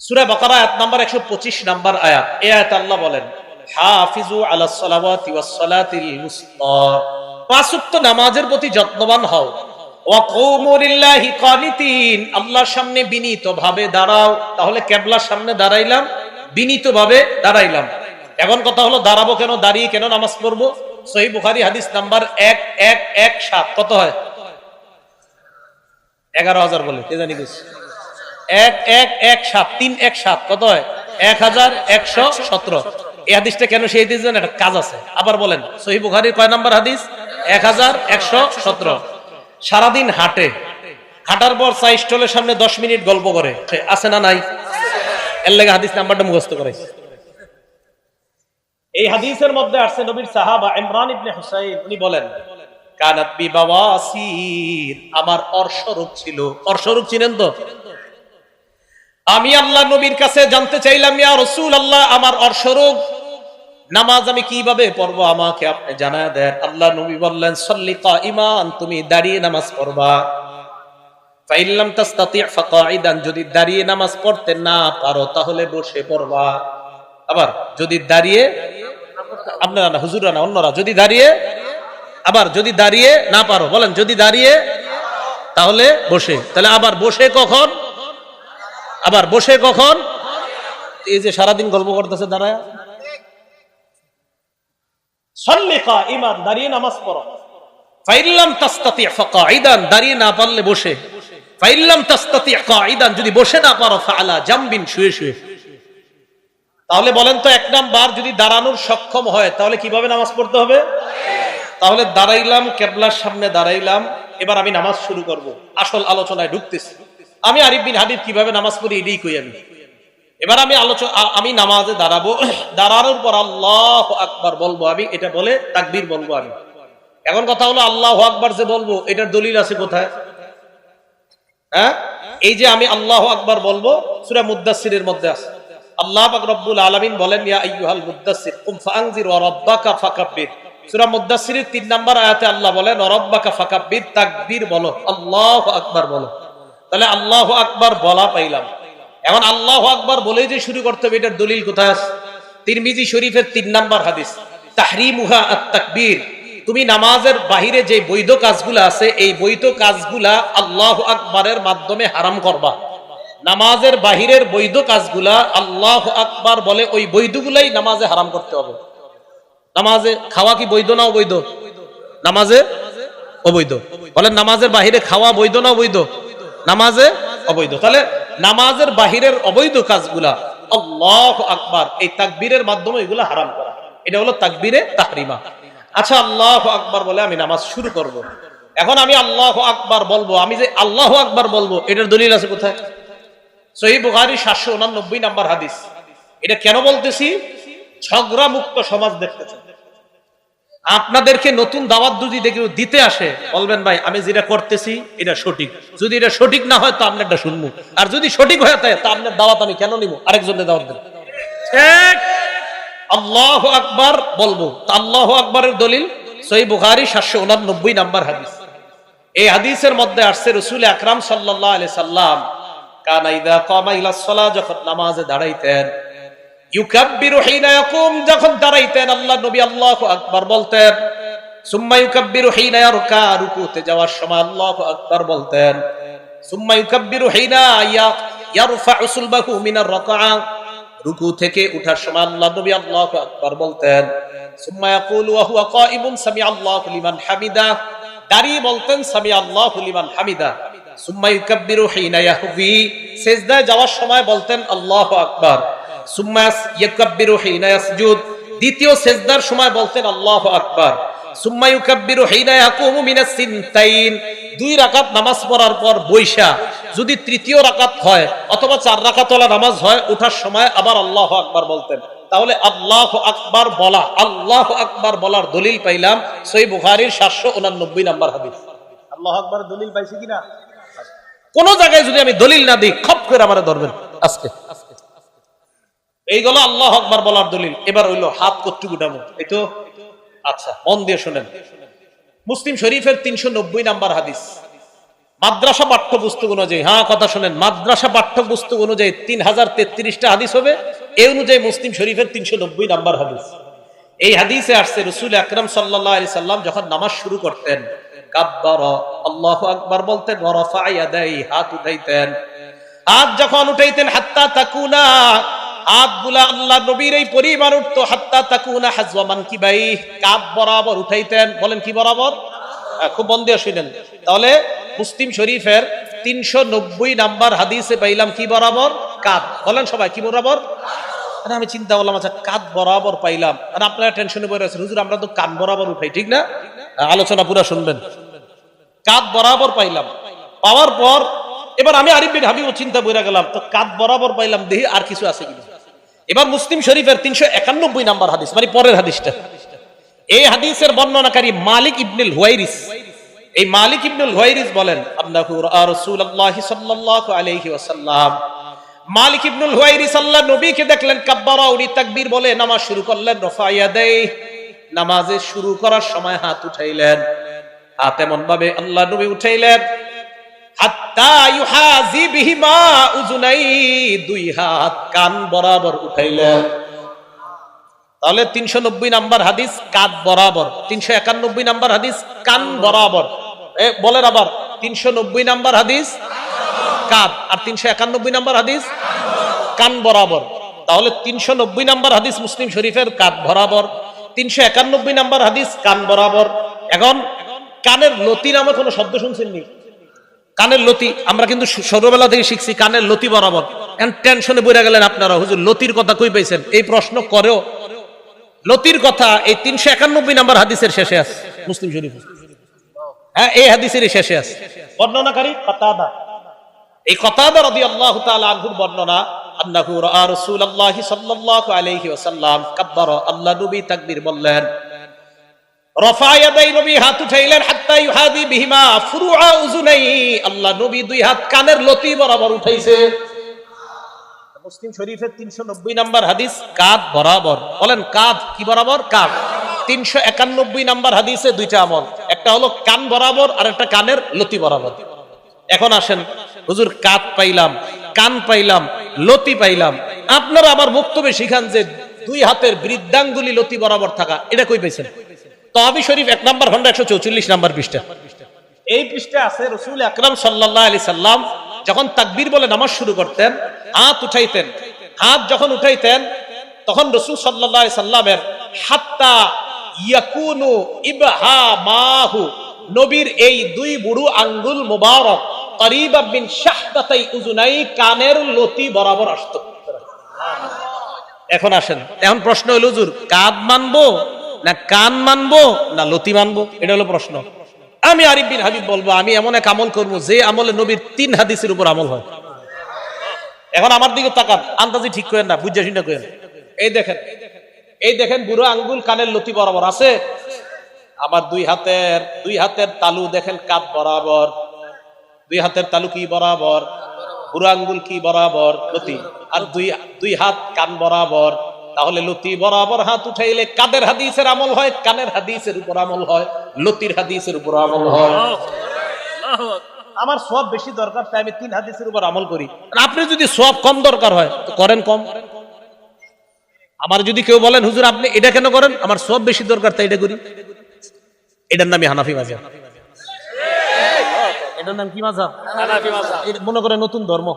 সূরা বাকারা আয়াত number 125 number আয়াত। এই আয়াতে আল্লাহ বলেন, হাফিজু আলাস সালাওয়াতি ওয়াস সালাতিল মুসতা, পাঁচ ওয়াক্ত নামাজের প্রতি যত্নবান হও। ওয়া কুমু লিল্লাহি কানিতিন, আল্লাহর সামনে বিনীতভাবে দাঁড়াও। তাহলে কিবলার সামনে দাঁড়াইলাম, বিনীতভাবে দাঁড়াইলাম। এখন কথা হলো দাঁড়াবো কেন, দাঁড়িয়ে কেন নামাজ পড়বো? সহিহ বুখারী হাদিস নাম্বার 1117। কত হয়? 11,000 বলে কে জানি গেছে। 1117 317 কত হয়? 1117। এই হাদিসটা কেন সেই হাদিস জানেন? একটা কাজ আছে। আবার বলেন, সহিহ বুখারীর কয় নাম্বার হাদিস? 1117। সারাদিন হাঁটে, হাঁটার পর চা স্টলের সামনে 10 মিনিট গল্প করে, আছে না নাই? এর লাগে হাদিস নাম্বারটা মুখস্থ করে। এই হাদিসের মধ্যে আসছে নবীর সাহাবা ইমরান ইবনে হুসাইন, উনি বলেন, কানাত বি বাওয়াসির, আমার অর্শরোগ ছিল। অর্শরোগ চিনেন তো? আমি আল্লাহ নবীর কাছে জানতে চাইলাম, ইয়া রাসূলুল্লাহ, আমার অর্শরোগ, নামাজ আমি কিভাবে পড়বো, আমাকে আপনি জানায় দেন। আল্লাহ নবী বললেন, সাল্লি কাইমান, তুমি দাঁড়িয়ে নামাজ পড়বা। ফাইন লাম তাস্তাতি ফাকাইদান, যদি দাঁড়িয়ে নামাজ পড়তে না পারো তাহলে বসে পড়বা। আবার যদি দাঁড়িয়ে, আপনারা না, হুজুররা না, অন্যরা, যদি দাঁড়িয়ে, আবার যদি দাঁড়িয়ে না পারো, বলেন যদি দাঁড়িয়ে তাহলে বসে। তাহলে আবার বসে কখন? আবার বসে কখন? এই যে সারাদিন গল্প করতেছে দাঁড়ায়। সাল্লি কাইমান, দাঁড়িয়ে নামাজ পড়ো। ফাইন লাম তাস্তাতি ফাকাইদান, দাঁড়িয়ে না পারলে বসে। ফাইন লাম তাস্তাতি কাইদান, যদি বসে না পারো ফাআলা জামবিন, শুয়ে শুয়ে। তাহলে বলেন তো, এক নাম্বার যদি দাঁড়ানোর সক্ষম হয় তাহলে কিভাবে নামাজ পড়তে হবে? তাহলে দাঁড়াইলাম, কিবলার সামনে দাঁড়াইলাম, এবার আমি নামাজ শুরু করব। আসল আলোচনায় ঢুকতেছি। আমি আরিফ বিন হাবিব কিভাবে নামাজ পড়ি এটাই কই আমি। এবার আমি নামাজে দাঁড়াবো, দাঁড়ানোর পর আল্লাহু আকবার বলবো আমি, এটা বলে তাকবীর বলবো আমি। এখন কথা হলো, আল্লাহু আকবার যে বলবো এটার দলিল আছে কোথায়? হ্যাঁ, এই যে আমি আল্লাহু আকবার বলবো, সূরা মুদ্দাসসিরের মধ্যে আছে। আল্লাহ পাক রব্বুল আলামিন বলেন, ইয়া আইয়ুহাল মুদ্দাসসির কুম ফাআনজির ওয়া রাব্বাকা ফাকাব্বির। সূরা মুদ্দাসসিরের 3 নাম্বার আয়াতে আল্লাহ বলেন, ওয়া রাব্বাকা ফাকাব্বির, তাকবীর বলো, আল্লাহু আকবার বলো। তাহলে আল্লাহু আকবার বলা পাইলাম। এখন আল্লাহু আকবার বলেই যে শুরু করতে হবে, এটার দলিল কোথায় আছে? তিরমিজি শরীফের 3 নাম্বার হাদিস, তাহরিমুহা আত-তাকবীর। তুমি নামাজের বাহিরে যে বৈধ কাজগুলো আছে, এই বৈধ কাজগুলা আল্লাহু আকবারের মাধ্যমে হারাম করবা। নামাজের বাহিরের বৈধ কাজগুলা আল্লাহু আকবার বলে ওই বৈধগুলাই নামাজে হারাম করতে হবে। নামাজে খাওয়া কি বৈধ না অবৈধ? নামাজে অবৈধ। বলেন, নামাজের বাহিরে খাওয়া বৈধ না অবৈধ? নামাজে অবৈধ। তাহলে নামাজের বাহিরের অবৈধ কাজগুলা আল্লাহু আকবার, এই তাকবীরের মাধ্যমে এগুলা হারাম করা। এটা হলো তাকবীরে তাহরিমা। আচ্ছা, আল্লাহু আকবার বলে আমি নামাজ শুরু করব। এখন আমি আল্লাহু আকবার বলবো, আমি যে আল্লাহু আকবার বলবো এটার দলিল আছে কোথায়? সহিহ বুখারী 789 নাম্বার হাদিস। এটা কেন বলতেছি? ঝগড়া মুক্ত সমাজ দেখতে চাই। আপনাদেরকে নতুন দাওয়াত যদি দিতে আসে, বলবেন ভাই আমি যেটা করতেছি এটা সঠিক। যদি এটা সঠিক না হয় তো আপনারটা শুনবো, আর যদি সঠিক হয়ে থাকে তা আপনার দাওয়াত আমি কেন নিব? আরেকজনের দাওয়াত দেব। ঠিক, আল্লাহু আকবার বলবো। আল্লাহু আকবারের দলিল সহিহ বুখারী 789 নাম্বার হাদিস। এই হাদিসের মধ্যে আসছে, রাসূল আকরাম সাল্লাল্লাহু আলাইহি সাল্লাম কানা ইযা কামা ইলা সালাহ, যখন নামাজে দাঁড়াইতেন, ইউকাব্বিরু হিনা ইয়াকুম, যখন দাঁড়াইতেন আল্লাহ নবী আল্লাহু আকবার বলতেন। সুম্মা ইউকাব্বিরু হিনা ইয়ারকা, রুকুতে যাওয়ার সময় আল্লাহু আকবার বলতেন। সুম্মা ইউকাব্বিরু হিনা ইয়ারফা'ু সুলবাহু মিনার রাকআ, রুকু থেকে উঠার সময় আল্লাহ নবী আল্লাহু আকবার বলতেন। সুম্মা ইয়াকুলু ওয়া হুয়া কাইমুন সামি আল্লাহু লিমান হামিদা, দাঁড়িয়ে বলতেন সামি আল্লাহু লিমান হামিদা। সুম্মা ইউকাব্বিরু হিনা ইয়াহবি, সিজদায় যাওয়ার সময় বলতেন আল্লাহু আকবার। সুম্মা ইউকাব্বিরু হিনা ইয়াসজুদ, দ্বিতীয় সিজদার সময় বলতেন আল্লাহু আকবার। সুম্মা ইউকাব্বিরু হিনা ইয়াকুমু মিনাস সিনতাইন, 2 রাকাত নামাজ পড়ার পর বৈশা যদি তৃতীয় রাকাত হয় অথবা 4 রাকাতওয়ালা নামাজ হয়, ওঠার সময় আবার আল্লাহু আকবার বলতেন। তাহলে আল্লাহু আকবার বলা, আল্লাহু আকবার বলার দলিল পাইলাম সহিহ বুখারীর 789 নাম্বার হাদিস। আল্লাহু আকবার দলিল পাইছি কিনা? কোন জায়গায় যদি আমি দলিল না দিই, খপ করে আমারে ধরবেন আজকে। এইগুলো আল্লাহু আকবার বলার দলিল। এবার হইলো হাত কতটুকু উঠাবো, এই তো। আচ্ছা, মন দিয়ে শুনেন। মুসলিম শরীফের 390 নাম্বার হাদিস, মাদ্রাসা পাঠ্যপুস্তক অনুযায়ী, হ্যাঁ কথা শুনেন, মাদ্রাসা পাঠ্যপুস্তক অনুযায়ী 3033টা হাদিস হবে। এই অনুযায়ী মুসলিম শরীফের 390 নাম্বার হাদিস। এই হাদিসে আসছে রাসূল আকরাম সাল্লাল্লাহু আলাইহি সাল্লাম যখন নামাজ শুরু করতেন, কাব্বারা, আল্লাহু আকবার বলতেন, ওয়া রাফা ইয়াদাই, হাত উঠাইতেন। হাত যখন উঠাইতেন, হাত্তা তাকুনা, হাতগুলা আল্লাহ নবীর এই পরিমাণ উঠতো, হাত্তা তাকুনা হাজওয়া মানকিবাই, কাঁধ বরাবর উঠাইতেন। বলেন কি বরাবর? খুব মন দিয়ে শুনেন। তাহলে মুসলিম শরীফের 390 নাম্বার হাদিসে পাইলাম কি বরাবর? কাঁধ। বলেন সবাই কি বরাবর? আমি চিন্তা করলাম, আচ্ছা কাঁধ বরাবর পাইলাম, আর আপনারা টেনশনে পড়ে আছেন, হুজুর আমরা তো কান বরাবর উঠাই, ঠিক না? আলোচনা পুরো শুনবেন। কাঁধ বরাবর পাইলাম, পাওয়ার পর এবার আমি আরিফ বিন হাবিব চিন্তা করে গেলাম, তো কাঁধ বরাবর পাইলাম, দেখি আর কিছু আছে কিনা। এবার মুসলিম শরীফের 391 নাম্বার হাদিস, মানে পরের হাদিসটা। এই হাদিসের বর্ণনাকারী মালিক ইবনুল হুয়াইরিস। এই মালিক ইবনুল হুয়াইরিস বলেন, আন্নাহু রাসূলুল্লাহ সাল্লাল্লাহু আলাইহি ওয়াসাল্লাম, মালিক ইবনুল হুয়াইরিস আল্লাহ নবীকে দেখলেন কাব্বারা, উনি তাকবীর বলে নামাজ শুরু করলেন, রফা ইয়াদাই, নামাজে শুরু করার সময় হাত উঠাইলেন। হাত এমন ভাবে আল্লাহ নবী উঠাইলেন, হাত্তা ইউহাজি বিহিমা উযুনাই, দুই হাত কান বরাবর উঠাইলেন। তাহলে 390 নাম্বার হাদিস কাঁধ বরাবর, 391 নাম্বার হাদিস কান বরাবর। বলেন আবার, 390 নাম্বার হাদিস কাঁধ, আর 391 নাম্বার হাদিস কান বরাবর। তাহলে 390 নাম্বার হাদিস মুসলিম শরীফের কাঁধ বরাবর, 391 নাম্বার হাদিস কান বরাবর। এখন কানের লতি নামে কোনো শব্দ শুনছেননি? কানের লতি আমরা কিন্তু ছোটবেলা থেকে শিখছি, কানের লতি বরাবর। এখন টেনশনে পড়ে গেলেন আপনারা, হুজুর লতির কথা কই পাইছেন? এই প্রশ্ন করেও লতির কথা এই 391 নাম্বার হাদিসের শেষে আছে মুসলিম শরীফ। হ্যাঁ, এই হাদিসের শেষে আছে। বর্ণনাকারী কাতাদা। এই কাতাদা রাদিয়াল্লাহু তাআলা আনহুর বর্ণনা, আন্নাহু রাআ রাসূলুল্লাহ সাল্লাল্লাহু আলাইহি ওয়াসাল্লাম কাব্বারা, আল্লাহ নবী তাকবীর বললেন, রফা ইয়াদাই, নবী হাত উঠাইলেন, হাত্তা ইউহাদি বিহিমা ফুরুআ উযুনাই, আল্লাহ নবী দুই হাত কানের লতি বরাবর উঠাইছে। মুসলিম শরীফের 390 নাম্বার হাদিস কাঁধ বরাবর। বলেন কাঁধ কি বরাবর? কাঁধ। 391 নাম্বার হাদিসে দুইটা আমল, একটা হলো কান বরাবর আর একটা কানের লতি বরাবর। এখন আসেন, হুজুর কাঁধ পাইলাম, কান পাইলাম, লতি পাইলাম, আপনারা আবার বক্তব্যে শিখান যে দুই হাতের বৃদ্ধাঙ্গুলি লতি বরাবর থাকা, এটা কই পাইছেন? তাহাবী শরীফ 1 নাম্বার খন্ড 144 নাম্বার পৃষ্ঠা। এই পৃষ্ঠা আছে, রাসূল আকরাম সাল্লাল্লাহু আলাইহি সাল্লাম যখন তাকবীর বলে নামাজ শুরু করতেন, হাত উঠাইতেন। হাত যখন উঠাইতেন তখন রাসূল সাল্লাল্লাহু আলাইহি সাল্লামের হাত্তা ইয়াকুনু ইবহামাহু, নবীর এই দুই বুড়ো আঙ্গুল মুবারক করিবা মিন শাহবাতাই উযুনাই, কানের লতি বরাবর আসতো। এখন আসেন, এখন প্রশ্ন হলো, হুজুর কাঁধ মানবো না কান মানবো না লতি মানবো? এটা হলো প্রশ্ন। আমি আরিফ বিন হাবিব বলবো, আমি এমন এক আমল করবো যে আমলে নবীর 3 হাদিসের উপর আমল হয়। এখন আমার দিকে তাকান, আন্দাজি ঠিক করেন না, বুঝা শুনে করেন। এই দেখেন, এই দেখেন বুড়ো আঙ্গুল কানের লতি বরাবর আছে। আমার দুই হাতের তালু দেখেন কাঁধ বরাবর। দুই হাতের তালু কি বরাবর? বুড়ো আঙ্গুল কি বরাবর? লতি। আর দুই হাত কান বরাবর। তাহলে লতি বরাবর হাত উঠাইলে কাদের হাদিসের আমল হয়? কানের হাদিসের উপর আমল হয়, লতির হাদিসের উপর আমল হয়। আমার সওয়াব বেশি দরকার, তাই আমি 3 হাদিসের উপর আমল করি। আপনি যদি সওয়াব কম দরকার হয় তো করেন কম। আমার যদি কেউ বলেন, হুজুর আপনি এটা কেন করেন? আমার সওয়াব বেশি দরকার তাই এটা করি। এটার নামই হানাফি মাযহাব। এটার নাম কি মাযহাব? হানাফি মাযহাব। এটা মনে করে নতুন ধর্ম।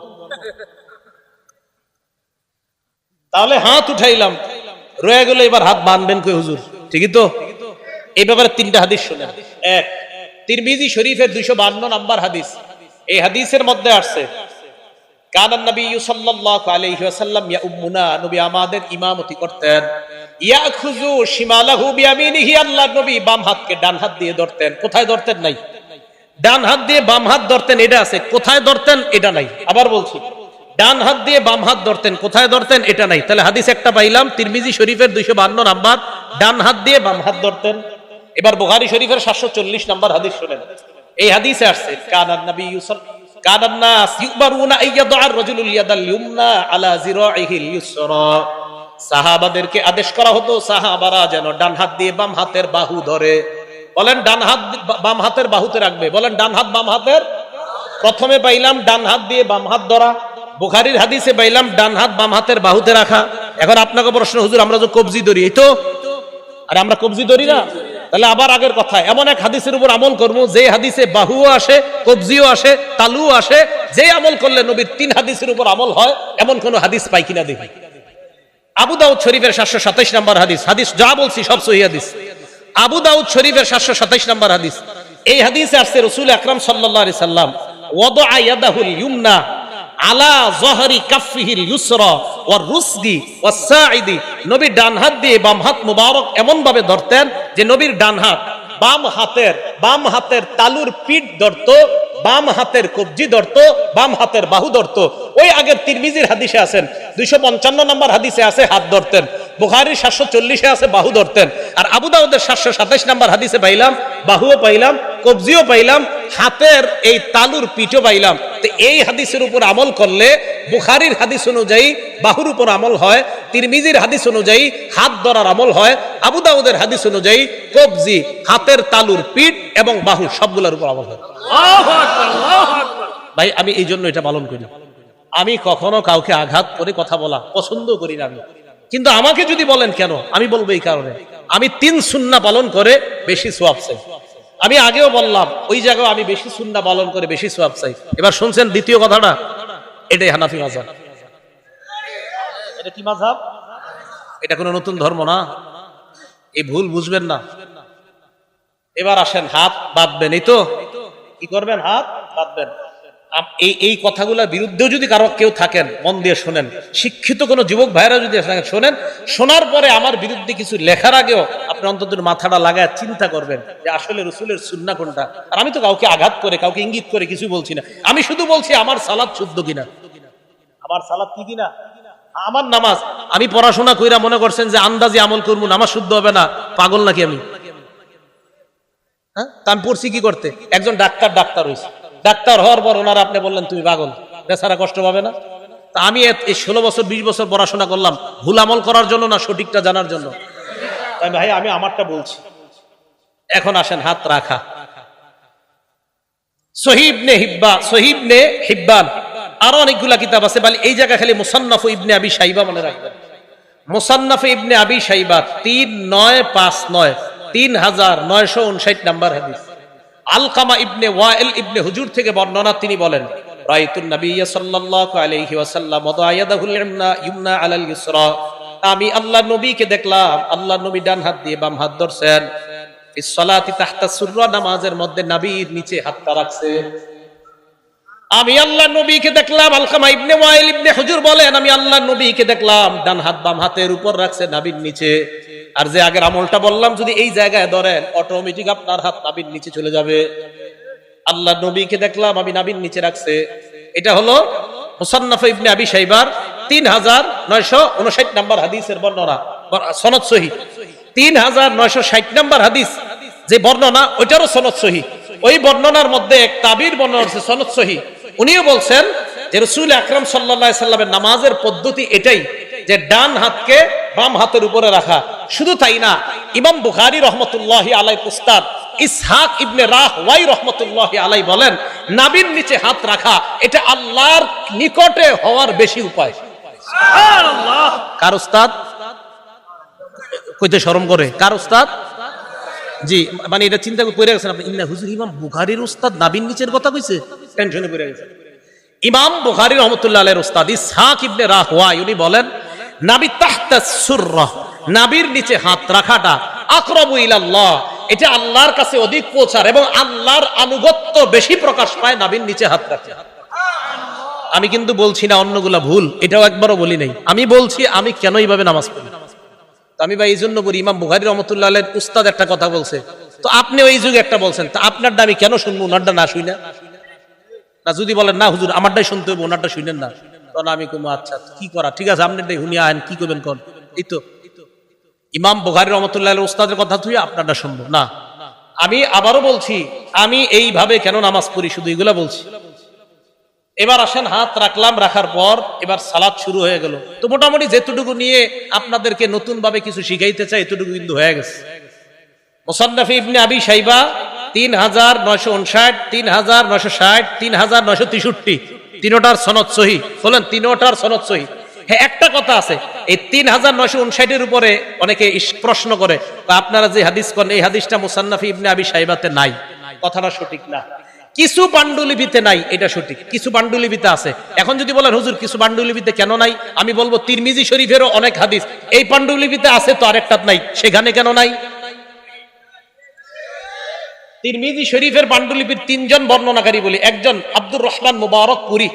তাহলে হাত উঠাইলাম, রয়ে গেল এবার হাত বানবেন কই হুজুর? ঠিকই তো? এই ব্যাপারে 3টা হাদিস শুনেন। 1, তিরমিজি শরীফের 252 নাম্বার হাদিস। এই হাদিসের মধ্যে আসছে, কানান নবী সাল্লাল্লাহু আলাইহি ওয়াসাল্লাম ইয়াউমুনা, নবী আমাদের ইমামতি করতেন, ইয়াখুযু শিমালাহু বিয়ামিনিহি, আল্লাহর নবী বাম হাতকে ডান হাত দিয়ে ধরতেন। কোথায় ধরতেন? নাই। ডান হাত দিয়ে বাম হাত ধরতেন, এটা আছে। কোথায় ধরতেন? এটা নাই। আবার বলছি, ডান হাত দিয়ে বাম হাত ধরতেন, কোথায় ধরতেন? এটা নাই। তাহলে হাদিস একটা পাইলাম, তিরমিজি শরীফের 252 নাম্বার, ডান হাত দিয়ে বাম হাত ধরতেন। এবার বুখারী শরীফের 740 নাম্বার হাদিস শুনেন। এই হাদিসে আসছে, কানান নবী কানান নাস ইউবারুনা আইয়াদআ আর-রাজুলুল ইয়াদাল ইউমনা আলা জিরাইহিল ইউসরা, সাহাবাদেরকে আদেশ করা হতো সাহাবারা যেন ডান হাত দিয়ে বাম হাতের বাহু ধরে। বলেন ডান হাত বাম হাতের বাহুতে রাখবে। বলেন ডান হাত বাম হাতের। প্রথমে পাইলাম ডান হাত দিয়ে বাম হাত ধরা, বুখারীর হাদিসে পাইলাম ডান হাত বাম হাতের বাহুতে রাখা। এখন আপনাকে প্রশ্ন, হুজুর আমরা যে কবজি ধরি, এই তো, আরে আমরা কবজি ধরি না? তাহলে আবার আগের কথা, এমন এক হাদিসের উপর আমল করবো যে হাদিসে বাহুও আসে, কবজিও আসে, তালুও আসে, যে আমল করলে নবীর 3 হাদিসের উপর আমল হয়, এমন কোন হাদিস পাই কিনা দেখি। আবু দাউদ শরীফের 727 নম্বর হাদিস, হাদিস যা বলছি সব সহিহ হাদিস। আবু দাউদ শরীফের 727 নম্বর হাদিস, এই হাদিসে আসছে রাসূল আকরাম সাল্লাল্লাহু আলাইহি সাল্লাম ওয়াদা ইয়াদাহুল ইউমনা আলা যহরি কাফিহিল ইউসরা ওয়ার রুসদি ওয়াস সাইদি, নবী ডান হাত দিয়ে বাম হাত মুবারক এমন ভাবে ধরতেন যে নবীর ডান হাত বাম হাতের তালুর পিঠ ধরতো, বাম হাতের কবজি ধরতো, বাম হাতের বাহু ধরতো। ওই আগের তিরমিজির হাদিসে আছেন 255 নম্বর হাদিসে আছে হাত ধরতেন, বুখারীর 740-এ আছে বাহু ধরতেন, আর আবু দাউদের 727 নম্বর হাদিসে পাইলাম বাহুও পাইলাম, কবজিও পাইলাম, হাতের এই তালুর পিঠও পাইলাম। তো এই হাদিসের উপর আমল করলে বুখারীর হাদিস অনুযায়ী বাহুর উপর আমল হয়, তিরমিজির হাদিস অনুযায়ী হাত ধরার আমল হয়, আবু দাউদের হাদিস অনুযায়ী কবজি, হাতের তালুর পিঠ এবং বাহু সবগুলোর উপর আমল হয়। ভাই আমি এই জন্য এটা পালন করি। আমি কখনো কাউকে আঘাত করে কথা বলা পছন্দ করি না আমি, কিন্তু আমাকে যদি বলেন কেন, আমি বলবো এই কারণে আমি 3 সুন্নাহ পালন করে বেশি সওয়াব চাই। আমি আগেও বললাম ওই জায়গায় আমি বেশি সুন্নাহ পালন করে বেশি সওয়াব চাই। এবার শুনছেন দ্বিতীয় কথাটা, এটাই হানাফি মাযহাব। এটা কি মাযহাব? এটা কোনো নতুন ধর্ম না, এই ভুল বুঝবেন না। এবার আসেন, হাত বাঁধবেন, এই তো কি করবেন, হাত বাঁধবেন। এই কথাগুলোর বিরুদ্ধেও যদি কারো কেউ থাকেন, মন দিয়ে শোনেন, শিক্ষিত কোন যুবক ভাইরা যদি শোনেন, শোনার পরে আমার বিরুদ্ধে কিছু লেখার আগেও আপনি অন্তত মাথাটা লাগায় চিন্তা করবেন যে আসলে রাসূলের সুন্নাহ কোনটা। আর আমি তো কাউকে আঘাত করে, কাউকে ইঙ্গিত করে কিছু বলছি না, আমি শুধু বলছি আমার সালাত শুদ্ধ কিনা, আমার সালাত কি কিনা, আমার নামাজ। আমি পড়াশোনা কইরা মনে করছেন যে আন্দাজে আমল করবো, নামাজ শুদ্ধ হবে না, পাগল নাকি আমি? হ্যাঁ, তা আমি পড়ছি কি করতে? একজন ডাক্তার হয়েছে, ডাক্তার হওয়ার পর ওনারা আপনি বললেন তুমি পাগল, বেচারা কষ্ট পাবে না? তা আমি এই 16 বছর 20 বছর পড়াশোনা করলাম ভুল আমল করার জন্য না সঠিকটা জানার জন্য? তাই ভাই আমি আমারটা বলছি। এখন আসেন, হাত রাখা। সহিহ ইবনে হিব্বান আরো অনেকগুলা কিতাব আছে, বলে এই জায়গা খালি মুসান্নাফ ইবনে আবি শাইবা মনে রাখবেন। মুসান্নাফ ইবনে আবি শাইবা 3959 3959 নম্বর হাদিস। আলকামা ইবনে ওয়াইল ইবনে হুজুর থেকে বর্ণনা, তিনি বলেন রাআইতুন নাবিয়্য সাল্লাল্লাহু আলাইহি ওয়াসাল্লাম ওয়াদা ইয়াদাহুল ইয়ুমনা আলাল ইউসরা, আমি আল্লাহর নবীকে দেখলাম, আল্লাহর নবী ডান হাত দিয়ে বাম হাত ধরছেন। ফিস সালাতি তাহতা সুররা, নামাজের মধ্যে নাবির নিচে হাতটা রাখছে। আমি আল্লাহর নবীকে দেখলাম, আলকামা ইবনে ওয়াইল ইবনে হুজুর বলেন আমি আল্লাহর নবীকে দেখলাম ডান হাত বাম হাতের উপর রাখছে, নাবির নিচে। আর যে আগের আমলটা বললাম যদি এই জায়গায় ধরেন অটোমেটিক আপনার হাত নাবির নিচে চলে যাবে। আল্লাহর নবীকে দেখলাম আমি নাবির নিচে রাখছে। এটা হলো মুসান্নাফ ইবনে আবি শাইবার 3959 নম্বর হাদিসের বর্ণনা, সনদ সহিহ। 3960 নম্বর হাদিস যে বর্ণনা, ওইটারও সনদ সহিহ। ওই বর্ণনার মধ্যে এক তাবির বর্ণনা আছে সনদ সহিহ। উনিও বলছেন যে রাসূল আকরাম সাল্লাল্লাহু আলাইহি সাল্লামের নামাজের পদ্ধতি এটাই যে ডান হাতকে বাম হাতের উপরে রাখা। শুধু তাই না, ইমাম বুখারী রাহমাতুল্লাহি আলাইহি উস্তাদ ইসহাক ইবনে রাহওয়াই রাহমাতুল্লাহি আলাইহি বলেন নাবির নিচে হাত রাখা এটা আল্লাহর নিকটে হওয়ার বেশি উপায়। সুবহানাল্লাহ। কার উস্তাদ? কইতে শরম করে, কার উস্তাদ? জি, মানে এটা চিন্তা করে পড়ে গেছেন আপনি, ইন্না হুজুর ইমাম বুখারীর উস্তাদ নাবির নিচের কথা কইছে, টেনশনে পড়ে গেছেন। ইমাম বুখারী রাহমাতুল্লাহি আলাইহির উস্তাদ ইসহাক ইবনে রাহওয়াই উনি বলেন নাবি তাহতা সুররা, নাবির নিচে হাত রাখাটা আকরাবু ইলাল্লাহ, এটা আল্লাহর কাছে অধিক পৌঁছার এবং আল্লাহর আনুগত্য বেশি প্রকাশ পায় নাবির নিচে হাত রাখে। আমি কিন্তু বলছি না অন্যগুলা ভুল, এটাও একবারও বলি নাই। আমি বলছি আমি কেন এইভাবে নামাজ পড়ি। আমি ভাই এই জন্য বলি, ইমাম বুখারী রাহমাতুল্লাহি আলাইহির উস্তাদ একটা কথা বলছে, তো আপনি ওই যুগে একটা বলছেন, তা আপনারটা আমি কেন শুনবো, ওনারটা না শুই না? না যদি বলেন না হুজুর আমারটাই শুনতে হবে, ওনারটা শুনেন না, তখন আমি কমু আচ্ছা কি করা, ঠিক আছে আপনারটাই শুনিয়া আইন, কি করবেন কোন। এই তো ইমাম বুখারী রাহমাতুল্লাহি আলাইহির উস্তাদের কথা তুই আপনারটা শুনবো না। আমি আবারও বলছি আমি এইভাবে কেন নামাজ পড়ি, শুধু এগুলা বলছি। এবার আসেন, হাত রাখলাম, রাখার পর এবার সালাত শুরু হয়ে গেল। তো মোটামুটি যেটুকু নিয়ে আপনাদেরকে নতুন ভাবে কিছু শিখাইতে চাই এতটুকু কিন্তু হয়ে গেছে। মুসান্নাফ ইবনে আবি শাইবা 3959, 3960, 3963, তিনোটার সনদ সহি। বলেন তিনোটার সনদ সহি। হ্যাঁ, একটা কথা আছে, এই 3959 উপরে অনেকে প্রশ্ন করে, আপনারা যে হাদিস করেন এই হাদিসটা মুসান্নাফ ইবনে আবি শাইবাতে নাই। কথাটা সঠিক না। কিছু পান্ডুলিপিতে নাই, এটা সঠিক। কিছু পান্ডুলিপিতে আছে। এখন যদি বলেন হুজুর কিছু পান্ডুলিপিতে কেন নাই, আমি বলবো তিরমিজি শরীফেরও অনেক হাদিস এই পান্ডুলিপিতে আছে, তো আরেকটা নাই, সেখানে কেন নাই? তিরমিজি শরীফের পান্ডুলিপির 3 জন বর্ণনাকারী বলি। একজন আব্দুর রহমান মুবারক পুরী,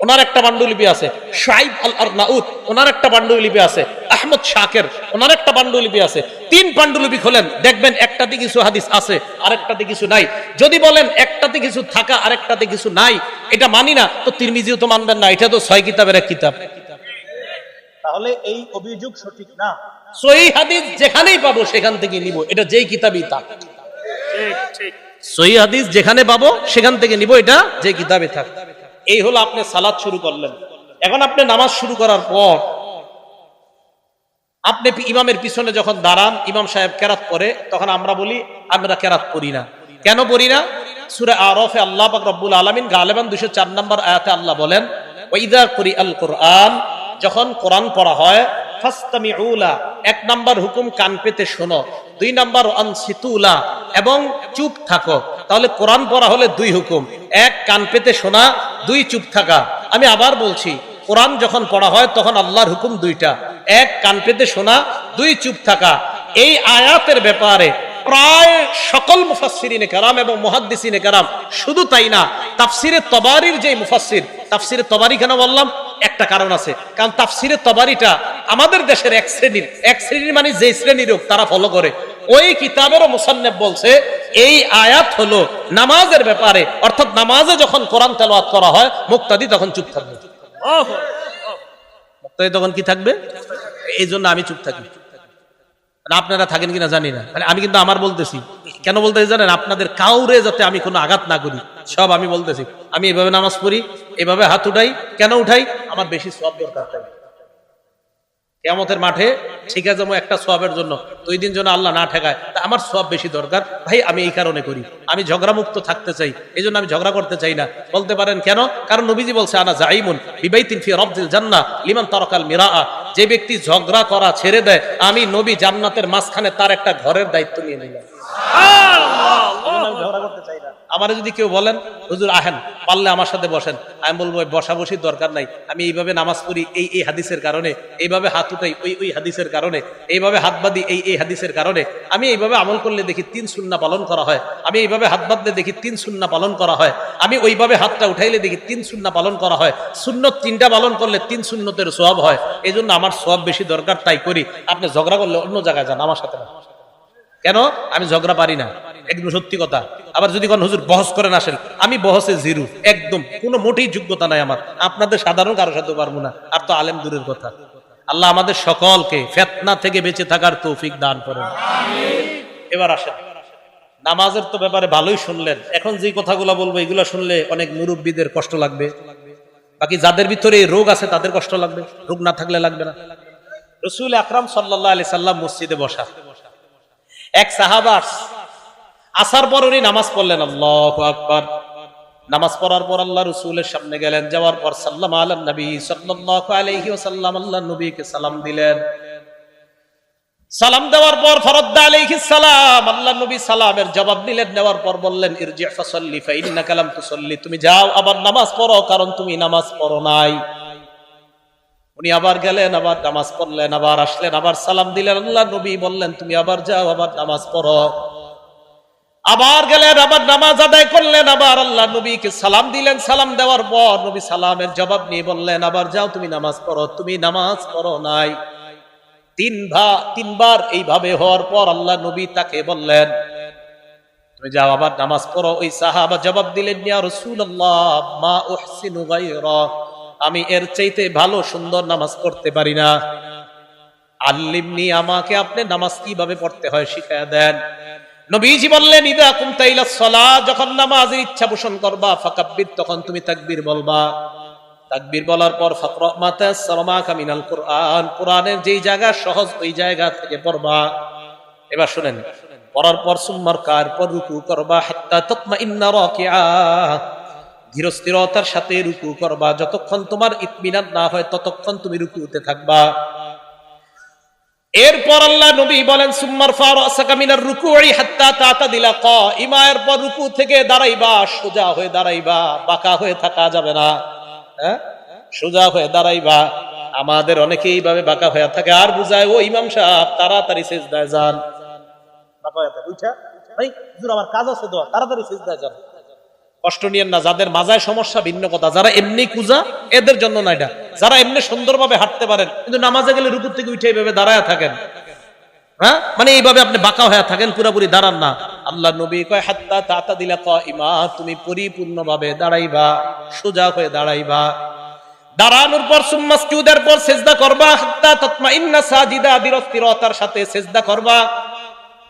ওনার একটা পান্ডুলিপি আছে। শাইব আল আরনাউত, ওনার একটা পান্ডুলিপি আছে। আহমদ শাকের, ওনার একটা পান্ডুলিপি আছে। 3 পান্ডুলিপি খোলেন, দেখবেন একটাতে কিছু হাদিস আছে, আরেকটাতে কিছু নাই। যদি বলেন একটাতে কিছু থাকা আরেকটাতে কিছু নাই, এটা মানি না, তো তিরমিজিও তো মানবেন না, এটা তো 6 কিতাবের এক কিতাব। তাহলে এই অভিযোগ সঠিক না। সহিহ হাদিস যেখানেই পাবো সেখান থেকে নিব, এটা যেই কিতাবই থাক। সহিহ হাদিস যেখানে পাবো সেখান থেকে নিব, এটা যে কিতাবে থাক। এই হলো আপনি সালাত শুরু করলেন। এখন আপনি নামাজ শুরু করার পর আপনি ইমামের পিছনে যখন দাঁড়ান, ইমাম সাহেব কেরাত পড়ে, তখন আমরা বলি আমরা কেরাত পড়ি না। কেন পড়ি না? সূরা আরাফে আল্লাহ পাক রব্বুল আলামিন গালিবান 204 নম্বর আয়াতে আল্লাহ বলেন, ওয়া ইযা কুরিআল কুরআন, যখন কোরআন পড়া হয়, ফাসতামিউ লা, 1 নাম্বার হুকুম কান পেতে শোনো, 2 নাম্বার আনসিতু লা, এবং চুপ থাকো। তাহলে কোরআন পড়া হলে 2 হুকুম, 1 কান পেতে শোনা, 2 চুপ থাকা। আমি আবার বলছি, কোরআন যখন পড়া হয় তখন আল্লাহর হুকুম 2টা, 1 কান পেতে শোনা, 2 চুপ থাকা। এই আয়াতের ব্যাপারে প্রায় সকল মুফাসসিরিনে কেরাম এবং মুহাদ্দিসিনে কেরাম, শুধু তাই না, তাফসিরে তবারির যে মুফাসসির, তাফসিরে তবারি কেন বললাম? একটা কারণ আছে, কারণ তাফসিরে তবারিটা আমাদের দেশের এক শ্রেণীর মানে যে শ্রেণীর হোক তারা ফলো করে। ওই কিতাবেরও মুসান্নিফ বলছে এই আয়াত হলো নামাজের ব্যাপারে, অর্থাৎ নামাজে যখন কোরআন তেলাওয়াত করা হয় মুক্তাদি তখন চুপ থাকবে। মুক্তাদি তখন কি থাকবে? এই জন্য আমি চুপ থাকি। আপনারা থাকেন কিনা জানি না, আমি কিন্তু আমার বলতেছি। কেন বলতেছি জানেন? আপনাদের কাউরে যাতে আমি কোনো আঘাত না করি, সব আমি বলতেছি। আমি এভাবে নামাজ পড়ি, এভাবে হাত উঠাই। কেন উঠাই? আমার বেশি সওয়াব দরকার তাই। কিয়ামতের মাঠে ঠিক আছে, একটা সওয়াবের জন্য 2 দিন যেন আল্লাহ না ঠেকায়, তা আমার সওয়াব বেশি দরকার ভাই। আমি এই কারণে করি, আমি ঝগড়া মুক্ত থাকতে চাই, এই জন্য আমি ঝগড়া করতে চাই না। বলতে পারেন কেন? কারণ নবীজি বলছে, আনা জাইমুন বিবাইতিন ফি রাবজিল জান্নাহ লিমান তারাকাল মিরাআ, যে ব্যক্তি ঝগড়া করা ছেড়ে দেয়, আমি নবী জান্নাতের মাঝখানে তার একটা ঘরের দায়িত্ব নিয়ে নিলাম। ঝগড়া করতে চাই না। আমারে যদি কেউ বলেন হুজুর আহেন, পারলে আমার সাথে বসেন, আমি বলবো বসাবসির দরকার নাই। আমি এইভাবে নামাজ পড়ি এই হাদিসের কারণে, এইভাবে হাত উঠাই ওই হাদিসের কারণে, এইভাবে হাত বাঁধি এই হাদিসের কারণে, আমি এইভাবে আমল করলে দেখি 3 সুন্নাহ পালন করা হয়, আমি এইভাবে হাত বাঁধলে দেখি 3 সুন্নাহ পালন করা হয়, আমি ওইভাবে হাতটা উঠাইলে দেখি 3 সুন্নাহ পালন করা হয়। সুন্নত 3টা পালন করলে 3 সুন্নতের সওয়াব হয়। এই জন্য আমার সওয়াব বেশি দরকার, তাই করি। আপনি ঝগড়া করলে অন্য জায়গায় যান, আমার সাথে না। কেন? আমি ঝগড়া পারি না, একদম সত্যি কথা। আবার যদি কোন হুজুর বহস করেন আসেন, আমি বহসে জিরো, একদম কোনো মোটেই যোগ্যতা নাই আমার। আপনাদের সাধারণ কারোর সাথে পারবো না, আর তো আলেম দূরের কথা। আল্লাহ আমাদের সকলকে ফিতনা থেকে বেঁচে থাকার তৌফিক দান করেন। এবার আসেন, নামাজের তো ব্যাপারে ভালোই শুনলেন। এখন যে কথাগুলো বলবো এগুলো শুনলে অনেক মুরব্বীদের কষ্ট লাগবে, বাকি যাদের ভিতরে রোগ আছে তাদের কষ্ট লাগবে, রোগ না থাকলে লাগবে না। রাসূল আকরাম সাল্লাল্লাহু আলাইহি সাল্লাম মসজিদে বসা, এক সাহাবা আসার পর উনি নামাজ পড়লেন, আল্লাহু আকবার। নামাজ পড়ার পর আল্লাহ রাসূলের সামনে গেলেন, যাওয়ার পর সাল্লাম আলা নবী সাল্লাল্লাহু আলাইহি ওয়াসাল্লাম, আল্লাহ নবীকে সালাম দিলেন। সালাম দেওয়ার পর ফারাদ্দা আলাইহিস সালাম, আল্লাহ নবী সালামের জবাব দিলেন। নেওয়ার পর বললেন, ইরজি ফাসাল্লি ফাইন্নাকা লাম তুসাল্লি, তুমি যাও আবার নামাজ পড়ো, কারণ তুমি নামাজ পড়ো নাই। উনি আবার গেলেন, আবার নামাজ পড়লেন, আবার আসলেন, আবার সালাম দিলেন। আল্লাহ নবী বললেন, তুমি আবার যাও, আবার নামাজ পড়ো। আবার গেলেন, আবার নামাজ আদায় করলেন, আবার আল্লাহ নবীকে সালাম দিলেন। সালাম দেওয়ার পর নবী সালামের জবাব নিয়ে বললেন, আবার যাও, তুমি নামাজ পড়ো, তুমি নামাজ পড়ো নাই। 3 বার এইভাবে হওয়ার পর আল্লাহ নবী তাকে বললেন, তুমি যাও, আবার নামাজ পড়ো। ওই সাহাবা জবাব দিলেন, ইয়া রাসূলুল্লাহ মা উহসিনু গায়রা, আমি এর চাইতে ভালো সুন্দর নামাজ পড়তে পারি না। আল্লিমনি, আমাকে আপনি নামাজ কিভাবে পড়তে হয় শিখায়া দেন। নবীজি বললেন, ইদা কুমতা ইলা সালাত, যখন নামাজের ইচ্ছা পোষণ করবা, ফাকাব্বির, তখন তুমি তাকবীর বলবা। তাকবীর বলার পর ফাকরা মা তায়াসসারা মাকা মিনাল কুরআন, কোরআনের যেই জায়গা সহজ ওই জায়গা থেকে পড়বা। এবার শুনেন, পড়ার পর সুম্মার কার পর রুকু করবা হাত্তা তাতমাইন্না রাকিআ, ধীর স্থিরতার সাথে রুকু করবা, যতক্ষণ তোমার ইতমিনান না হয় ততক্ষণ তুমি রুকুতে থাকবা। এরপর আল্লাহ নবী বলেন সুম্মার ফারাসাকা মিনার রুকুই হাত্তা তাতাদিলা কাইমা, এরপর রুকু থেকে দাঁড়াইবা, সোজা হয়ে দাঁড়াইবা, বাঁকা হয়ে থাকা যাবে না, হ্যাঁ সোজা হয়ে দাঁড়াইবা। আমাদের অনেকে এইভাবে বাঁকা হয়ে থাকে, আর বুঝায় ও ইমাম সাহেব তাড়াতাড়ি সিজদায় যান, বাঁকা হয়ে থাকে, উঠা ভাই হুজুর আমার কাজ আছে তো তাড়াতাড়ি সিজদায় যান। কষ্ট নিয়েন না, যাদের মাজায় সমস্যা ভিন্ন কথা, যারা এমনি কুজা এদের জন্য না এটা, যারা এমনি সুন্দরভাবে হাঁটতে পারেন কিন্তু নামাজে গেলে রুকু থেকে উঠে এইভাবে দাঁড়ায় থাকেন, হ্যাঁ মানে এইভাবে আপনি বাঁকা হয়ে থাকেন, পুরোপুরি দাঁড়ান না। আল্লাহ নবী কয় হাত্তা তাতাদিলা কাইমা, তুমি পরিপূর্ণভাবে দাঁড়াইবা, সোজা হয়ে দাঁড়াইবা। দাঁড়ানোর পর সুম্মা সুজুদের পর সিজদা করবা হাত্তা তাতমাইন্না সাজিদা, ধীরস্থিরতার সাথে সিজদা করবা।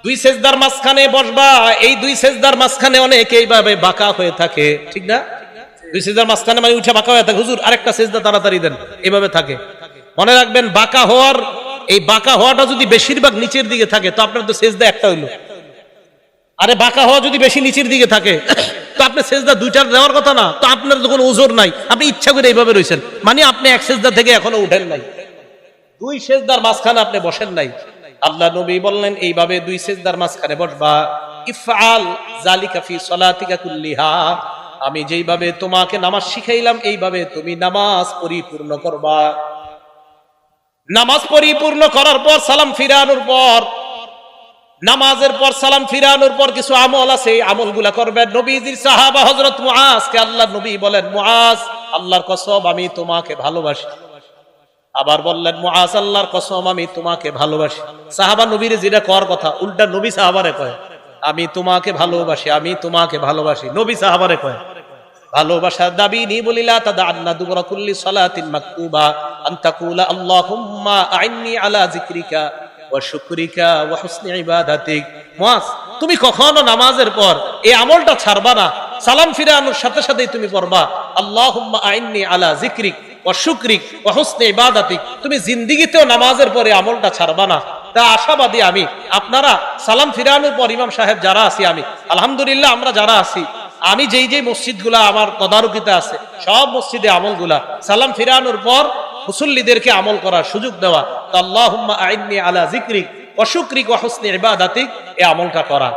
দুই সেজদার মাঝখানে বসবা, এই দুই সেজদার মাঝখানে অনেকে এইভাবে বাঁকা হয়ে থাকে, ঠিক না? দুই সেজদার মাঝখানে মানে উঠে বাঁকা হয়ে থাকে, হুজুর আরেকটা সেজদা তাড়াতাড়ি দেন, এইভাবে থাকে। মনে রাখবেন বাঁকা হওয়ার, এই বাঁকা হওয়াটা যদি বেশিরভাগ নিচের দিকে থাকে তো আপনার তো সেজদা একটা হইলো, আরে বাঁকা হওয়া যদি বেশি নিচের দিকে থাকে তো আপনার সেজদা দুইটার দেওয়ার কথা না, তো আপনার তো কোনো ওজোর নাই, আপনি ইচ্ছা করে এইভাবে রয়েছেন, মানে আপনি এক সেজদা থেকে এখনো উঠেন নাই, দুই সেজদার মাঝখানে আপনি বসেন নাই। আল্লাহ নবী বললেন এইভাবে দুই সিজদার মাঝখানে বসবা। ইফআল যালিকা ফি সলাতিকা কুল্লিহা, আমি যেইভাবে তোমাকে নামাজ শিখাইলাম এইভাবে তুমি নামাজ পরিপূর্ণ করবা। নামাজ পরিপূর্ণ করার পর সালাম ফিরানোর পর, নামাজের পর সালাম ফিরানোর পর কিছু আমল আছে, এই আমলগুলা করবেন। নবীজির সাহাবা হযরত মুআজকে আল্লাহ নবী বলেন, মুআজ আল্লাহর কসম আমি তোমাকে ভালোবাসি। আবার বললেন মুআজ আল্লাহর কসম আমি তোমাকে ভালোবাসি। সাহাবা নবীর যেটা করার কথা উল্টা নবী সাহাবারে কয়, আমি তোমাকে ভালোবাসি, আমি তোমাকে ভালোবাসি। নবী সাহাবারে কয় ভালোবাসার দাবি নি বলিলা তাদান্না দুবরা কুল্লি সালাতিন মাকতুবা আন তাকুলা আল্লাহুম্মা আইন্নি আলা যিকরিকা ওয়া শুকরিকা ওয়া হুসনি ইবাদাতিক। মুআজ তুমি কখনো নামাজের পর এই আমলটা ছাড়বা না, সালাম ফিরানোর সাথে সাথেই তুমি পড়বা আল্লাহুম্মা আইন্নি আলা যিকরিক ওয়া শুকরিক ওয়া হুসনি ইবাদাতিক। তুমি জিন্দেগিতেও নামাজের পরে আমলটা ছাড়বা না। তা আশাবাদী আমি, আপনারা সালাম ফিরানোর পর ইমাম সাহেব যারা আছি, আমি আলহামদুলিল্লাহ আমরা যারা আছি, আমি যেই যেই মসজিদগুলা আমার তদারকিতে আছে সব মসজিদে আমলগুলা সালাম ফিরানোর পর মুসল্লিদেরকে আমল করার সুযোগ দেওয়া। তো আল্লাহুম্মা আইন্নি আলা যিকরিক ওয়া শুকরিক ওয়া হুসনি ইবাদাতিক, এই আমলটা করা।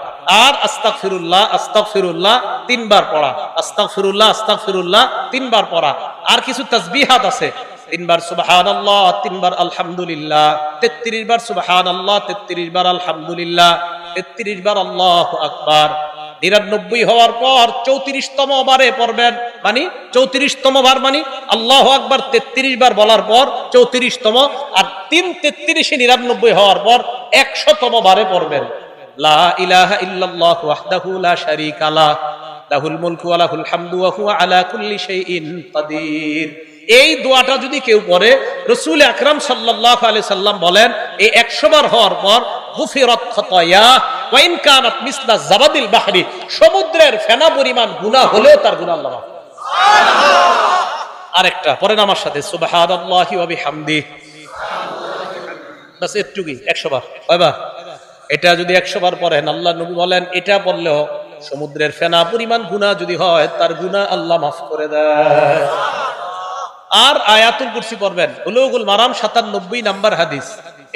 আর আস্তাগফিরুল্লাহ আস্তাগফিরুল্লাহ তিনবার পড়া, আস্তাগফিরুল্লাহ আস্তাগফিরুল্লাহ তিনবার পড়া। আর কিছু তাসবিহাত আছে, তিনবার সুবহানাল্লাহ, তিনবার আলহামদুলিল্লাহ, 33 বার সুবহানাল্লাহ, 33 বার আলহামদুলিল্লাহ, 33 বার আল্লাহু আকবার। 99 হওয়ার পর 34তম বারে পড়বেন, মানে 34তম বার মানে আল্লাহু আকবার 33 বার বলার পর 34তম, আর 3 33 99 হওয়ার পর 100তম বারে পড়বেন লা ইলাহা ইল্লাল্লাহু ওয়াহদাহু লা শারীকা লাহ লাহুল মুলকু ওয়া লাহুল হামদু ওয়া হুয়া আলা কুল্লি শাইইন কাদির। এই দোয়াটা যদি কেউ পড়ে, রাসূল আকরাম সাল্লাল্লাহু আলাইহি সাল্লাম বলেন এই 100 বার হওয়ার পর গুফিরাত খাতায়া ওয়া ইন কানাত মিসলা জাবাদিল বাহরি, সমুদ্রের ফেনা পরিমাণ গুনাহ হলেও তার গুনাহ আল্লাহ মাফ। আরেকটা পড়েন আমার সাথে, সুবহানাল্লাহি ওয়া বিহামদিহি, বাস এটুকুই 100 বার কয়বার? এটা যদি 100 বার পড়েন, আল্লাহ নবী বলেন এটা পড়লেও সমুদ্রের ফেনা পরিমাণ গুনাহ যদি হয় তার গুনাহ আল্লাহ মাফ করে দেয়। আর আয়াতুল কুরসি পড়বেন। বুলুগুল মারাম 97 নাম্বার হাদিস,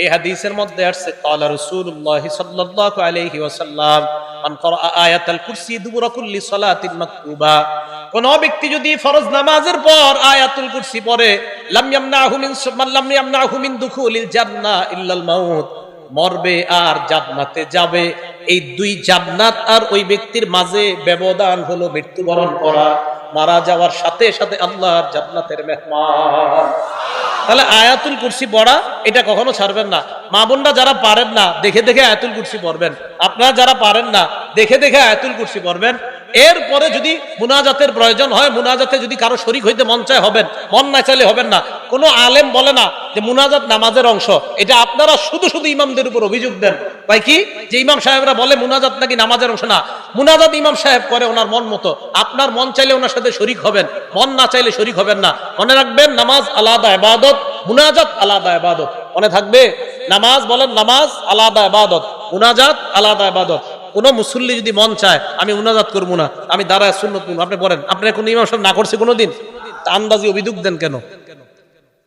এই হাদিসের মধ্যে আসছে ক্বালা রাসূলুল্লাহ সাল্লাল্লাহু আলাইহি ওয়াসাল্লাম মান ক্বারা আয়াতুল কুরসি দুবুরা কুল্লি সালাতিন মাকতুবা, কোন ব্যক্তি যদি ফরজ নামাজের পর আয়াতুল কুরসি পড়ে, লাম ইয়ামনাহু মিন দুখুলিল জান্নাহ ইল্লাল মাউত, মরবে আর জান্নাতে যাবে। এই দুই জান্নাত আর ওই ব্যক্তির মাঝে ব্যবধান হলো মৃত্যুবরণ করা, মারা যাওয়ার সাথে সাথে আল্লাহর জান্নাতের মেহমান। তাহলে আয়াতুল কুরসি পড়া এটা কখনো ছাড়বেন না। মা বোনরা যারা পারেন না দেখে দেখে আয়াতুল কুরসি পড়বেন, আপনারা যারা পারেন না দেখে দেখে আয়াতুল কুরসি পড়বেন। এরপরে যদি মুনাজাতের প্রয়োজন হয়, মুনাজাতে যদি কারো শরীক হইতে মন চায় হবেন, মন না চাইলে হবেন না। কোনো আলেম বলে না যে মুনাজাত নামাজের অংশ, এটা আপনারা শুধু শুধু ইমামদের উপর অভিযোগ দেন। ভাই কি যে ইমাম সাহেবরা বলে মুনাজাত নাকি নামাজের অংশ? না, মুনাজাত ইমাম সাহেব করে ওনার মন মতো, আপনার মন চাইলে ওনার সাথে শরীক হবেন, মন না চাইলে শরীক হবেন না। মনে রাখবেন নামাজ আলাদা ইবাদত, মুনাজাত আলাদা ইবাদত। মনে থাকবে নামাজ, বলেন নামাজ আলাদা ইবাদত, মুনাজাত আলাদা ইবাদত। কোন মুসল্লি যদি মন চায় আমি মুনাজাত করবো না, আমি দাঁড়ায় সুন্নত পড়বো, আপনি বলেন আপনার কোন ইমাম সাহেব না করছে কোনোদিন? আন্দাজি অভিযোগ দেন কেন?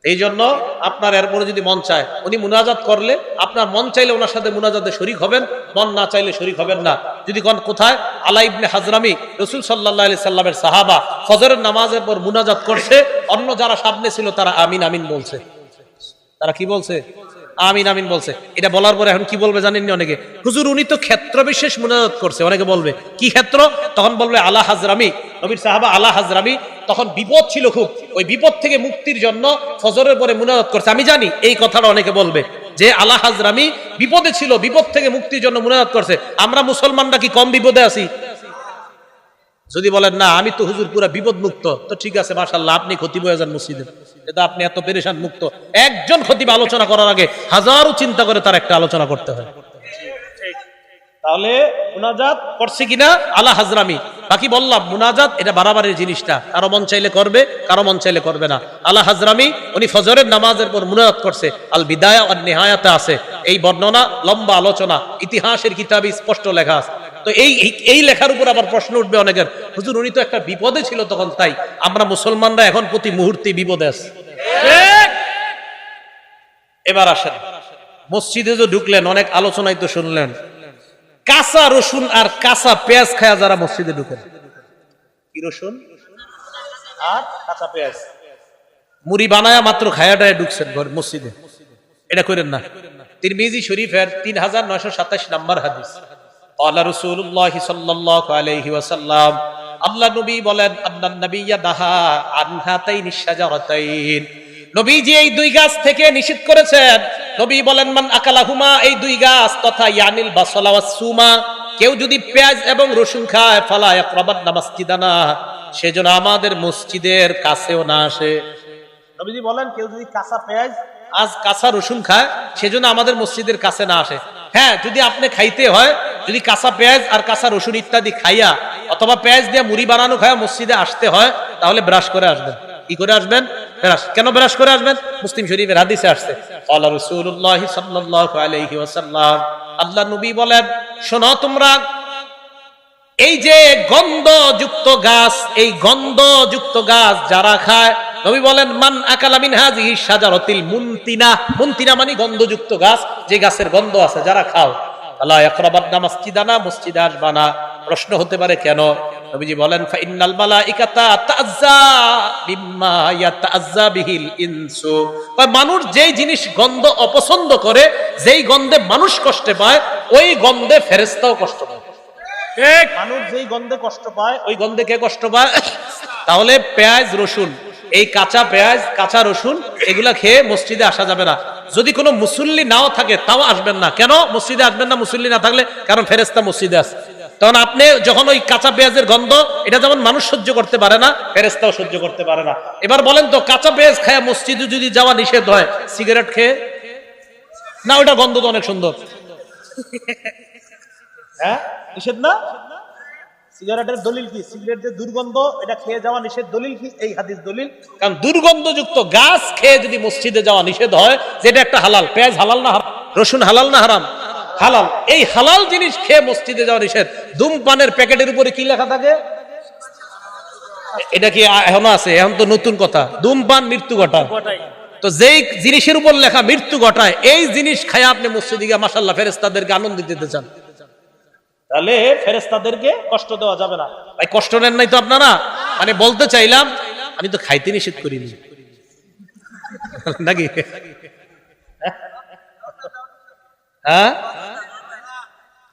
এই জন্য আপনার এরপরে যদি মন চায় উনি মুনাজাত করলে আপনার মন চাইলে ওনার সাথে মুনাজাতে শরীক হবেন, মন না চাইলে শরীক হবেন না। যদি কোথায় আলা ইবনে হাজরামি রাসূল সাল্লাল্লাহু আলাইহি সাল্লামের সাহাবা ফজরের নামাজের পর মুনাজাত করছে, অন্য যারা সামনে ছিল তারা আমিন আমিন বলছে। তারা কি বলছে? আমিন আমিন বলছে। এটা বলার পরে এখন কি বলবে জানেননি অনেকে? হুজুর উনি তো ক্ষেত্র বিশেষ মুনাজাত করছে। অনেকে বলবে কি ক্ষেত্র? তখন বলবে আলা হাজরামি, নবীর সাহাবা আলা হাজরামি তখন বিপদ ছিল খুব, ওই বিপদ থেকে মুক্তির জন্য ফজরের পরে মুনাজাত করছে। আমি জানি এই কথাটা অনেকে বলবে যে আলা হাজরামি বিপদে ছিল, বিপদ থেকে মুক্তির জন্য মুনাজাত করছে। আমরা মুসলমানরা কি কম বিপদে আছি? যদি বলেন না আমি তো হুজুর পুরা বিপদ মুক্ত, তো ঠিক আছে মাশাআল্লাহ, আপনি খতিব হয়ে যান মসজিদে, এটা আপনি এত পেরেশান মুক্ত। একজন খতিব আলোচনা করার আগে হাজারো চিন্তা করে তার একটা আলোচনা করতে হয়। তাহলে মুনাজাত করছে কিনা আলা হাজরামি। বাকি বললাম মুনাজাত এটা বাড়াবাড়ির জিনিসটা, কারো মন চাইলে করবে, কারো মন চাইলে করবে না। আলা হাজরামি উনি ফজরের নামাজের পর মুনাজাত করছে। আল বিদায়া ওয়ান নিহায়াতে আছে এই বর্ণনা, লম্বা আলোচনা, ইতিহাসের কিতাবে স্পষ্ট লেখা আছে। তো এই লেখার উপর আবার প্রশ্ন উঠবে অনেকের, হুজুর উনি তো একটা বিপদে ছিল তখন, তাই আমরা মুসলমানরা এখন প্রতি মুহূর্তে বিপদে আছি। এবার আসেন মসজিদে যে ঢুকলেন, অনেক আলোচনাই তো শুনলেন, কাঁচা রসুন আর কাঁচা পেঁয়াজ খায়া যারা মসজিদে ঢুকেন, কি রসুন আর কাঁচা পেঁয়াজ মুড়ি বানায়া মাত্র খায়াটায় ঢুকছেন মসজিদে, এটা করেন না। তিরমিজি শরীফের 3927 নম্বর হাদিস, ক্বালা রাসূলুল্লাহ সাল্লাল্লাহু আলাইহি ওয়াসাল্লাম, আল্লাহ নবী বলেন আন্নান নাবিয়্যা নাহা আন হাতাইনিশ শাজারাতাইন, নবীজি এই দুই গাছ থেকে নিষেধ করেছেন। নবী বলেন মান আকালাহুমা, এই দুই গাছ তথা ইয়ানিল বাসলা ওয়াস সুমা, কেউ যদি পেঁয়াজ এবং রসুন খায় ফালা ইয়াকরাবান্না মাসজিদানা, সেজন্য আমাদের মসজিদের কাছেও না আসে। নবীজি বলেন কেউ যদি কাঁচা পেঁয়াজ আজ কাঁচা রসুন খায় সেজন্য আমাদের মসজিদের কাছে না আসে। হ্যাঁ, যদি আপনি খাইতে হয়, যদি কাঁচা পেঁয়াজ আর কাঁচা রসুন ইত্যাদি খাইয়া অথবা পেঁয়াজ দিয়ে মুড়ি বানানো খায়া মসজিদে আসতে হয়, তাহলে ব্রাশ করে আসবেন। কি করে আসবেন? কেন ব্রাশ করে আসবেন? মুসলিম শরীফের হাদিসে আসছে, ক্বালা রাসূলুল্লাহ সাল্লাল্লাহু আলাইহি ওয়াসাল্লাম, আল্লাহ নবী বলেন শোনো তোমরা, এই যে গন্ধযুক্ত গাছ, এই গন্ধযুক্ত গাছ যারা খায়, নবী বলেন মান আকালা মিন হাযিহি শাজারাতিল মুনতিনা, মুনতিনা মানে গন্ধযুক্ত গাছ, যে গাছের গন্ধ আছে, যারা খাও ফালা ইয়াকরাবান্না মাসজিদানা, মসজিদে আসবা না। প্রশ্ন হতে পারে কেন? নবীজি বলেন ফা ইন্নাল মালাইকাতা তাআজ্জা বিম্মা ইয়াতাআজ্জা বিহিল ইনসু, মানুষ যেই জিনিস গন্ধ অপছন্দ করে, যেই গন্ধে মানুষ কষ্ট পায়, ওই গন্ধে ফেরেশতাও কষ্ট পায়। ঠিক, মানুষ যেই গন্ধে কষ্ট পায় ওই গন্ধে কে কষ্ট পায়? তাহলে পেঁয়াজ রসুন, এই কাঁচা পেঁয়াজ কাঁচা রসুন এগুলা খেয়ে মসজিদে আসা যাবে না। যদি কোনো মুসল্লি নাও থাকে তাও আসবেন না। কেন মসজিদে আসবেন না মুসল্লি না থাকলে? কারণ ফেরেশতা মসজিদে আছে। তখন আপনি যখন ওই কাঁচা পেঁয়াজের গন্ধ, এটা যেমন মানুষ সহ্য করতে পারে না, ফেরেশতাও সহ্য করতে পারে না। এবার বলেন তো, কাঁচা পেঁয়াজ খায়া মসজিদে যদি যাওয়া নিষেধ হয়, সিগারেট খেয়ে না, ওইটা গন্ধ তো অনেক সুন্দর, হ্যাঁ নিষেধ না? সিগারেটের দলিল কি? সিগারেটের দুর্গন্ধ, এটা খেয়ে যাওয়া নিষেধ, দলিল কি? এই হাদিস দলিল। কারণ দুর্গন্ধযুক্ত গাছ খেয়ে যদি মসজিদে যাওয়া নিষেধ হয়, যেটা একটা হালাল, পেঁয়াজ হালাল না হারাম, রসুন হালাল না হারাম? হালাল। এই হালাল জিনিস খেয়ে মসজিদে যাওয়া নিষেধ। ধূমপানের প্যাকেটের উপরে কি লেখা থাকে? এটা কি এখনো আছে? এখন তো নতুন কথা, ধূমপান মৃত্যু ঘটায়। তো যেই জিনিসের উপর লেখা মৃত্যু ঘটায়, এই জিনিস খায় আপনি মসজিদে গিয়ে মাশাআল্লাহ ফেরেশতাদেরকে আনন্দ দিতে চান, তাহলে ফেরেশতাদেরকে কষ্ট দেওয়া যাবে না। ভাই কষ্ট নেন নাই তো আপনারা? মানে বলতে চাইলাম আমি তো খাইতে নিষেধ করিনি নাকি? হ্যাঁ,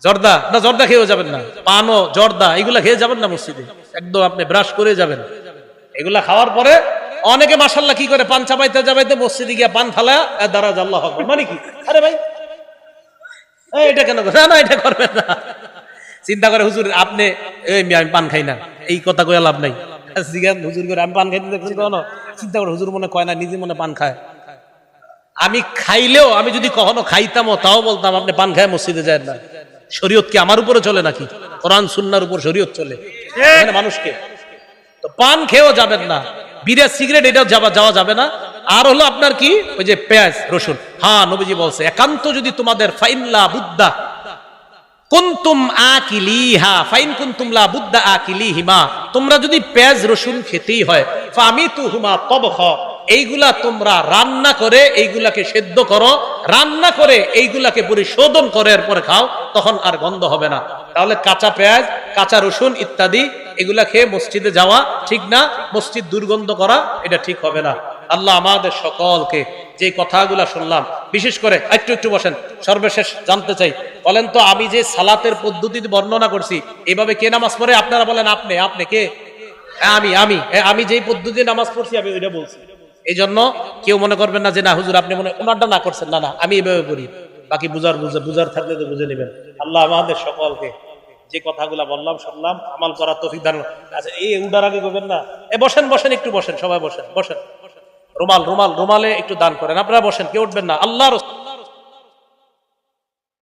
জর্দা না, জর্দা খেয়েও যাবেন না, পানও জর্দা এগুলা খেয়ে যাবেন না মসজিদে, একদম আপনি ব্রাশ করে যাবেন। এগুলা খাওয়ার পরে অনেকে মাশাআল্লাহ কি করে, পান চাবাইতে চাবাইতে মসজিদে গিয়ে পান ফালা দাঁড়া আল্লাহু আকবার, মানে কি? আরে ভাই এটা কেন? না এটা করবেন না। চিন্তা করে হুজুর আপনি আমি পান খাই না, এই কথা কয়ে লাভ নাই। হুজুর করে আমি পান খাইতে দেখছেন কখনো? চিন্তা করে হুজুর মনে কয় না, নিজে মনে পান খায়। আমি খাইলেও, আমি যদি কখনো খাইতামও তাও বলতাম আপনি পান খায় মসজিদে যায় না। শরীয়ত কি আমার উপরে চলে নাকি? কোরআন সুন্নাহর উপর শরীয়ত চলে মানুষকে। তো পান খেয়েও যাবেন না, বিড়ি সিগারেট এটাও যাওয়া যাবে না। আর হলো আপনার কি, ওই যে পেঁয়াজ রসুন। হ্যাঁ, নবীজি বলছে একান্ত যদি তোমাদের ফাইল্লা বুদ্ধা, কুনতুম আকিলিহা ফাইন কুনতুম লা বুদ্দা আকিলিহিমা, তোমরা যদি পেঁয়াজ রসুন খেতেই হয়, ফামিতুহুমা তবখ, এইগুলা তোমরা রান্না করে এইগুলাকে সেদ্ধ করো, রান্না করে এইগুলাকে পরিশোধন করে এরপরে খাও, তখন আর গন্ধ হবে না। তাহলে কাঁচা পেঁয়াজ, কাঁচা রসুন ইত্যাদি এগুলা খেয়ে মসজিদে যাওয়া ঠিক না, মসজিদ দুর্গন্ধ করা এটা ঠিক হবে না। আল্লাহ আমাদের সকলকে যে কথাগুলা শুনলাম, বিশেষ করে একটু বসেন, সর্বশেষ জানতে চাই, বলেন তো আমি যে সালাতের পদ্ধতি বর্ণনা করছি এইভাবে কে নামাজ পড়ে? আপনারা বলেন, আপনি কে? আমি যেই পদ্ধতি নামাজ পড়ছি আমি ওইটা বলছি। এই জন্য কেউ মনে করবেন না যে না হুজুর আপনি মনে ওনারটা না করছেন, না আমি এইভাবে করি। বাকি বুঝার থাকলে তো বুঝে নেবেন। আল্লাহ আমাদের সকলকে যে কথাগুলা বললাম শুনলাম আমাল করার তৌফিক দান। আচ্ছা এই উডার আগে করবেন না, বসেন একটু বসেন, সবাই বসেন। রুমালে একটু দান করেন, আপনারা বসেন, কেউ উঠবেন না। আল্লাহর